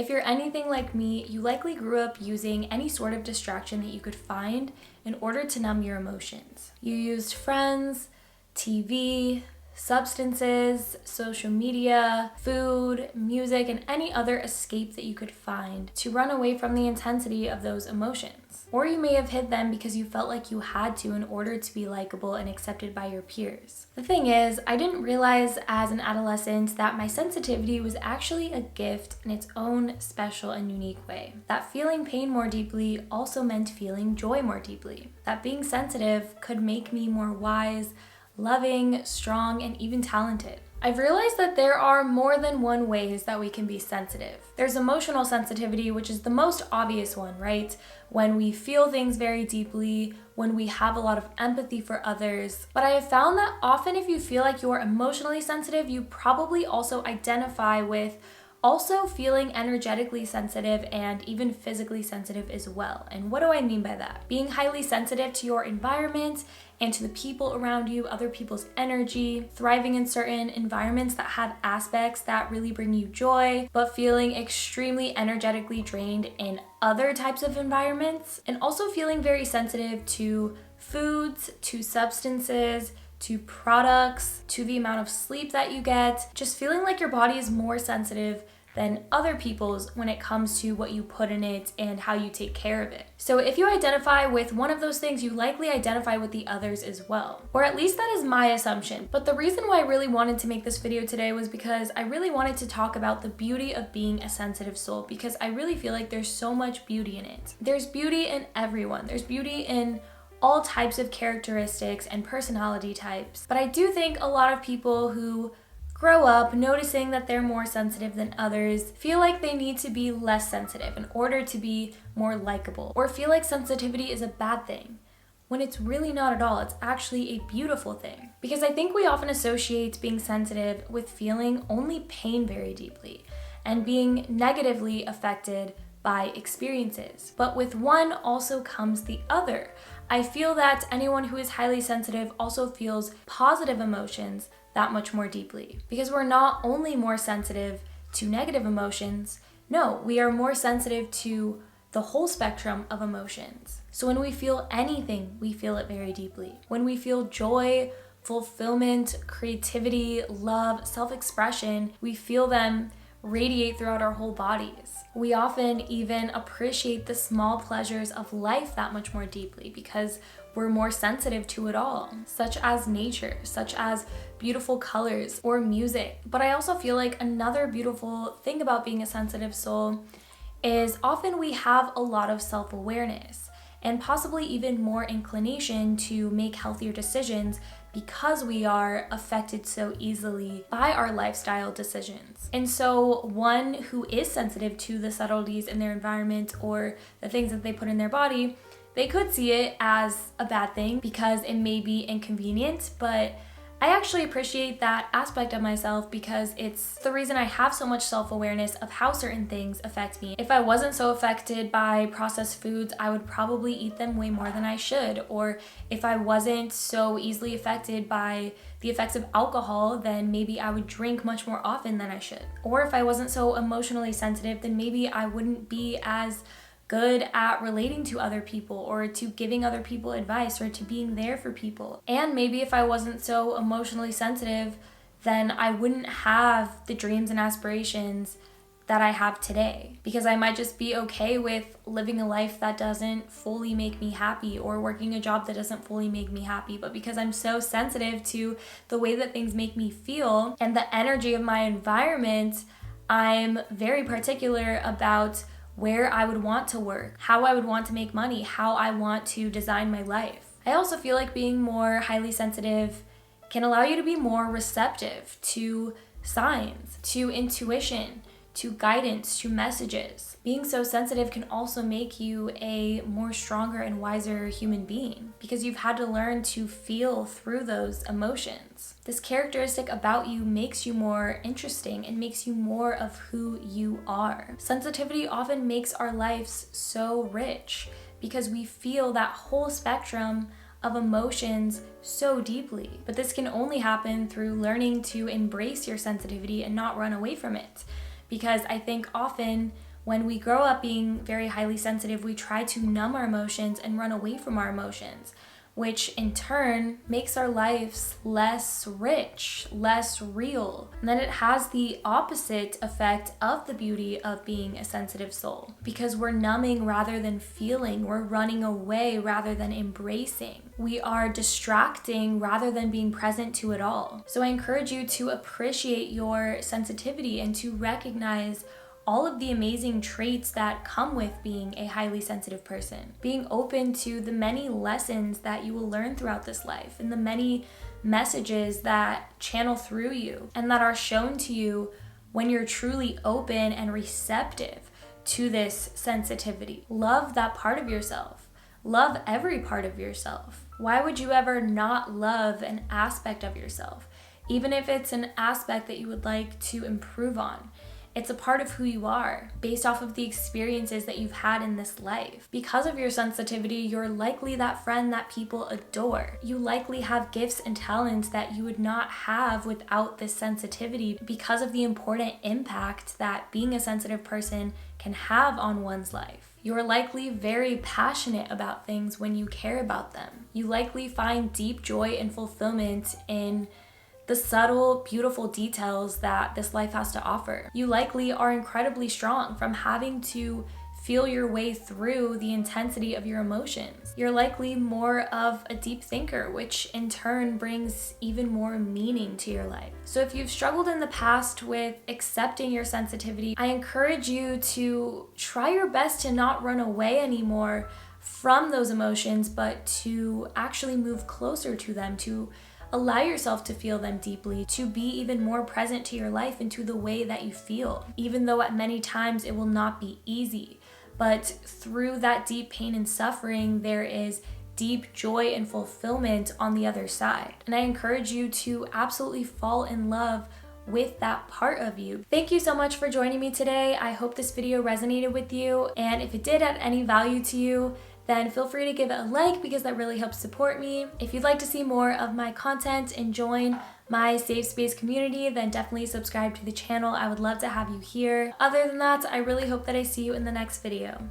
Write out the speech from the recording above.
If you're anything like me, you likely grew up using any sort of distraction that you could find in order to numb your emotions. You used friends, TV, substances, social media, food, music, and any other escape that you could find to run away from the intensity of those emotions. Or you may have hid them because you felt like you had to in order to be likable and accepted by your peers. The thing is, I didn't realize as an adolescent that my sensitivity was actually a gift in its own special and unique way. That feeling pain more deeply also meant feeling joy more deeply. That being sensitive could make me more wise, loving, strong, and even talented. I've realized that there are more than one ways that we can be sensitive. There's emotional sensitivity, which is the most obvious one, right? When we feel things very deeply, when we have a lot of empathy for others. But I have found that often if you feel like you're emotionally sensitive, you probably also identify with also feeling energetically sensitive and even physically sensitive as well. And what do I mean by that? Being highly sensitive to your environment and to the people around you, other people's energy, thriving in certain environments that have aspects that really bring you joy, but feeling extremely energetically drained in other types of environments, and also feeling very sensitive to foods, to substances, to products, to the amount of sleep that you get, just feeling like your body is more sensitive than other people's when it comes to what you put in it and how you take care of it. So if you identify with one of those things, you likely identify with the others as well. Or at least that is my assumption. But the reason why I really wanted to make this video today was because I really wanted to talk about the beauty of being a sensitive soul, because I really feel like there's so much beauty in it. There's beauty in everyone. There's beauty in all types of characteristics and personality types. But I do think a lot of people who grow up noticing that they're more sensitive than others feel like they need to be less sensitive in order to be more likable, or feel like sensitivity is a bad thing, when it's really not at all. It's actually a beautiful thing. Because I think we often associate being sensitive with feeling only pain very deeply and being negatively affected by experiences. But with one also comes the other. I feel that anyone who is highly sensitive also feels positive emotions that much more deeply, because we're not only more sensitive to negative emotions, no, we are more sensitive to the whole spectrum of emotions. So when we feel anything, we feel it very deeply. When we feel joy, fulfillment, creativity, love, self-expression, we feel them radiate throughout our whole bodies. We often even appreciate the small pleasures of life that much more deeply because we're more sensitive to it all, such as nature, such as beautiful colors or music. But I also feel like another beautiful thing about being a sensitive soul is often we have a lot of self-awareness and possibly even more inclination to make healthier decisions because we are affected so easily by our lifestyle decisions. And so one who is sensitive to the subtleties in their environment or the things that they put in their body, they could see it as a bad thing because it may be inconvenient, but I actually appreciate that aspect of myself because it's the reason I have so much self-awareness of how certain things affect me. If I wasn't so affected by processed foods, I would probably eat them way more than I should. Or if I wasn't so easily affected by the effects of alcohol, then maybe I would drink much more often than I should. Or if I wasn't so emotionally sensitive, then maybe I wouldn't be as good at relating to other people or to giving other people advice or to being there for people. And maybe if I wasn't so emotionally sensitive, then I wouldn't have the dreams and aspirations that I have today, because I might just be okay with living a life that doesn't fully make me happy or working a job that doesn't fully make me happy. But because I'm so sensitive to the way that things make me feel and the energy of my environment, I'm very particular about where I would want to work, how I would want to make money, how I want to design my life. I also feel like being more highly sensitive can allow you to be more receptive to signs, to intuition, to guidance, to messages. Being so sensitive can also make you a more stronger and wiser human being because you've had to learn to feel through those emotions. This characteristic about you makes you more interesting and makes you more of who you are. Sensitivity often makes our lives so rich because we feel that whole spectrum of emotions so deeply. But this can only happen through learning to embrace your sensitivity and not run away from it. Because I think often When we grow up being very highly sensitive, we try to numb our emotions and run away from our emotions, which in turn makes our lives less rich, less real. And then it has the opposite effect of the beauty of being a sensitive soul, because we're numbing rather than feeling, we're running away rather than embracing. We are distracting rather than being present to it all. So I encourage you to appreciate your sensitivity and to recognize all of the amazing traits that come with being a highly sensitive person. Being open to the many lessons that you will learn throughout this life and the many messages that channel through you and that are shown to you when you're truly open and receptive to this sensitivity. Love that part of yourself. Love every part of yourself. Why would you ever not love an aspect of yourself, even if it's an aspect that you would like to improve on? It's a part of who you are based off of the experiences that you've had in this life. Because of your sensitivity, you're likely that friend that people adore. You likely have gifts and talents that you would not have without this sensitivity because of the important impact that being a sensitive person can have on one's life. You're likely very passionate about things when you care about them. You likely find deep joy and fulfillment in the subtle, beautiful details that this life has to offer. You likely are incredibly strong from having to feel your way through the intensity of your emotions. You're likely more of a deep thinker, which in turn brings even more meaning to your life. So if you've struggled in the past with accepting your sensitivity, I encourage you to try your best to not run away anymore from those emotions, but to actually move closer to them, to allow yourself to feel them deeply, to be even more present to your life and to the way that you feel, even though at many times it will not be easy. But through that deep pain and suffering, there is deep joy and fulfillment on the other side. And I encourage you to absolutely fall in love with that part of you. Thank you so much for joining me today. I hope this video resonated with you, and if it did add any value to you, then feel free to give it a like because that really helps support me. If you'd like to see more of my content and join my safe space community, then definitely subscribe to the channel. I would love to have you here. Other than that, I really hope that I see you in the next video.